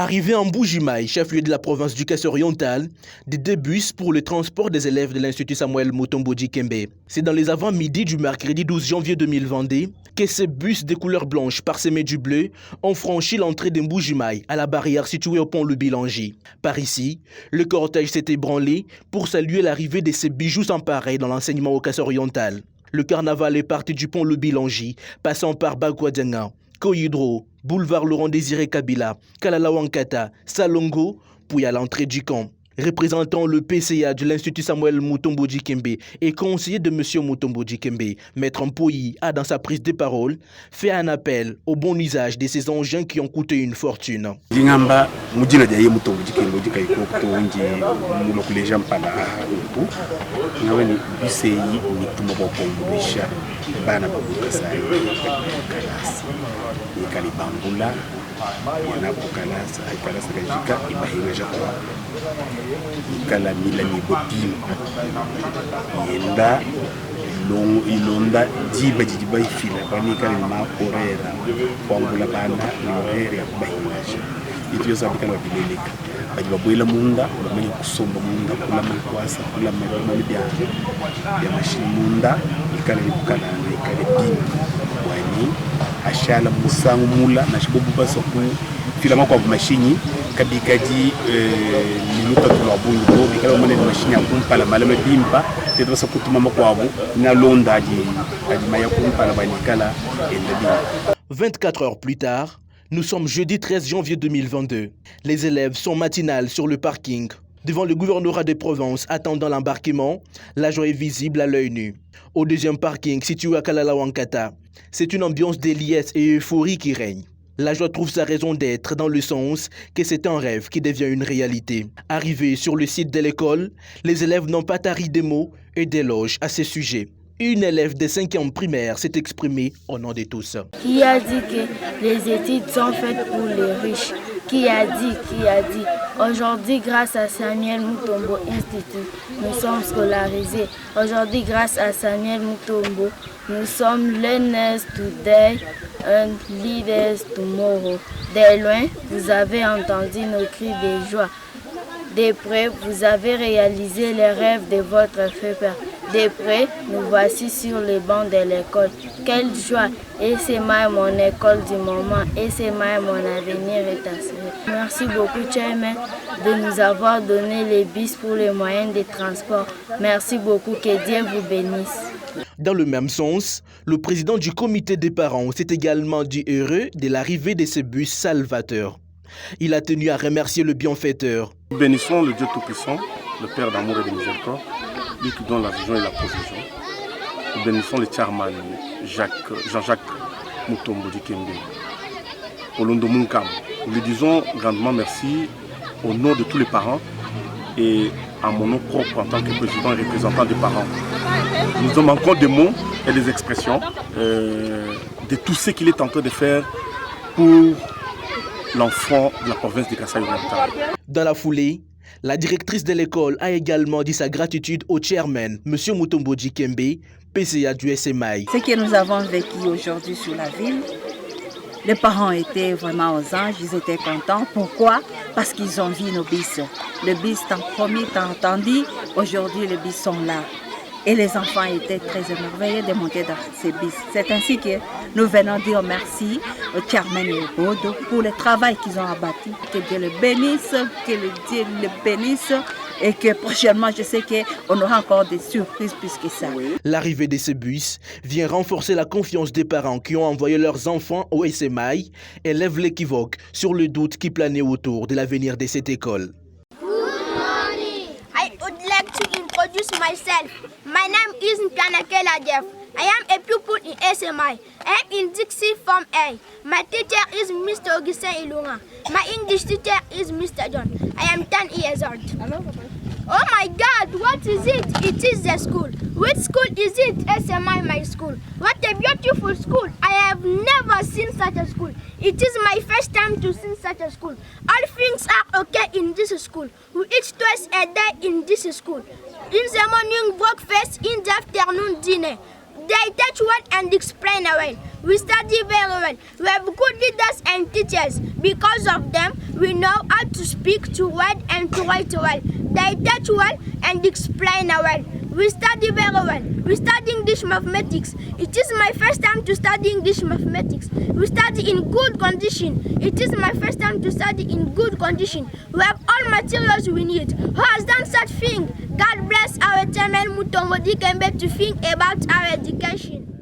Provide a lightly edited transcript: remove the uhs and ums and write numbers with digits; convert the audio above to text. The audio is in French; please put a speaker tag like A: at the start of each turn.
A: Arrivé en Mbuji-Mayi, chef-lieu de la province du Kasaï-Oriental, des deux bus pour le transport des élèves de l'Institut Samuel Mutombo Dikembe. C'est dans les avant-midi du mercredi 12 janvier 2022 que ces bus de couleur blanche parsemés du bleu ont franchi l'entrée de Mbuji-Mayi à la barrière située au pont Le Bilangi. Par ici, le cortège s'est ébranlé pour saluer l'arrivée de ces bijoux sans pareil dans l'enseignement au Kasaï-Oriental. Le carnaval est parti du pont Le Bilangi, passant par Bagwadjanga, Koyidro, boulevard Laurent-Désiré Kabila, Kalalawankata, Salongo, puis à l'entrée du camp. Représentant le PCA de l'Institut Samuel Mutombo Dikembe et conseiller de M. Mutombo Dikembe, Maître Mpoyi a dans sa prise de parole fait un appel au bon usage de ces engins qui ont coûté une fortune.
B: Kala mila ni botim yenda ilonda jiba jiba ifila bani kala ma korera kwangula bana ngere bahimaje itu yosa bikala bileleka bajiba boila munda bamenya kusomba munda kula makwasa kula mabya ya mashini munda ikala bikala ikala bin wani ashala musangu mula na shibobu basoku filama kwa mashini kabikaji minuta tulabunyo bikala mone mashini akumpala malama bimpa tedo sakutuma makwabo na londa aji maya kumpala banikala enda.
A: 24 heures plus tard, nous sommes jeudi 13 janvier 2022. Les élèves sont matinales sur le parking. Devant le gouvernorat de Provence attendant l'embarquement, la joie est visible à l'œil nu. Au deuxième parking situé à Kalalawankata, c'est une ambiance déliesse et euphorie qui règne. La joie trouve sa raison d'être dans le sens que c'est un rêve qui devient une réalité. Arrivés sur le site de l'école, les élèves n'ont pas tari des mots et d'éloges à ce sujet. Une élève de 5e primaire s'est exprimée au nom de tous.
C: Qui a dit que les études sont faites pour les riches? Qui a dit? Aujourd'hui, grâce à Samuel Mutombo Institute, nous sommes scolarisés. Aujourd'hui, grâce à Samuel Mutombo, nous sommes learners today and leaders tomorrow. De loin, vous avez entendu nos cris de joie. De près, vous avez réalisé les rêves de votre père. De près, nous voici sur les bancs de l'école. Quelle joie! Et c'est mon école du moment. Et c'est mon avenir est assuré. Merci beaucoup, Chairman, de nous avoir donné les bus pour les moyens de transport. Merci beaucoup. Que Dieu vous bénisse.
A: Dans le même sens, le président du comité des parents s'est également dit heureux de l'arrivée de ce bus salvateur. Il a tenu à remercier le bienfaiteur.
D: Nous bénissons le Dieu Tout-Puissant, le Père d'amour et de miséricorde, lui qui donne la vision et la provision. Nous bénissons le chairman Jean-Jacques Mutombo Dikembe, Olondo Munkam. Nous lui disons grandement merci au nom de tous les parents et à mon nom propre en tant que président et représentant des parents. Nous avons encore des mots et des expressions de tout ce qu'il est en train de faire pour l'enfant de la province de Kasaï-Oriental.
A: Dans la foulée, la directrice de l'école a également dit sa gratitude au chairman, M. Mutombo Dikembe, PCA du SMI.
E: Ce que nous avons vécu aujourd'hui sur la ville, les parents étaient vraiment aux anges, ils étaient contents. Pourquoi? Parce qu'ils ont vu nos bis. Les bis, tant promis, tant entendu, aujourd'hui les bis sont là. Et les enfants étaient très émerveillés de monter dans ces bis. C'est ainsi que nous venons dire merci au chairman et au board pour le travail qu'ils ont abattu. Que Dieu le bénisse, que Dieu le bénisse et que prochainement, je sais qu'on aura encore des surprises plus que ça.
A: L'arrivée de ces bus vient renforcer la confiance des parents qui ont envoyé leurs enfants au SMI et lève l'équivoque sur le doute qui planait autour de l'avenir de cette école.
F: Introduce myself. My name is Nkanakela Jeff. I am a pupil in SMI. I am in Dixie Form A. My teacher is Mr. Augustin Ilunga. My English teacher is Mr. John. I am 10 years old. Oh my God, what is it? It is the school. Which school is it? SMI, my school. What a beautiful school. I have never seen such a school. It is my first time to see such a school. All things are okay in this school. We eat twice a day in this school. In the morning breakfast, in the afternoon dinner. They teach well and explain well. We study very well. We have good leaders and teachers. Because of them, we know how to speak, to read, and to write well. They teach well and explain well. We study very well. We study English mathematics. It is my first time to study English mathematics. We study in good condition. It is my first time to study in good condition. We have all materials we need. Who has done such thing? God bless our Chairman Mutombo Dikembe to think about our education.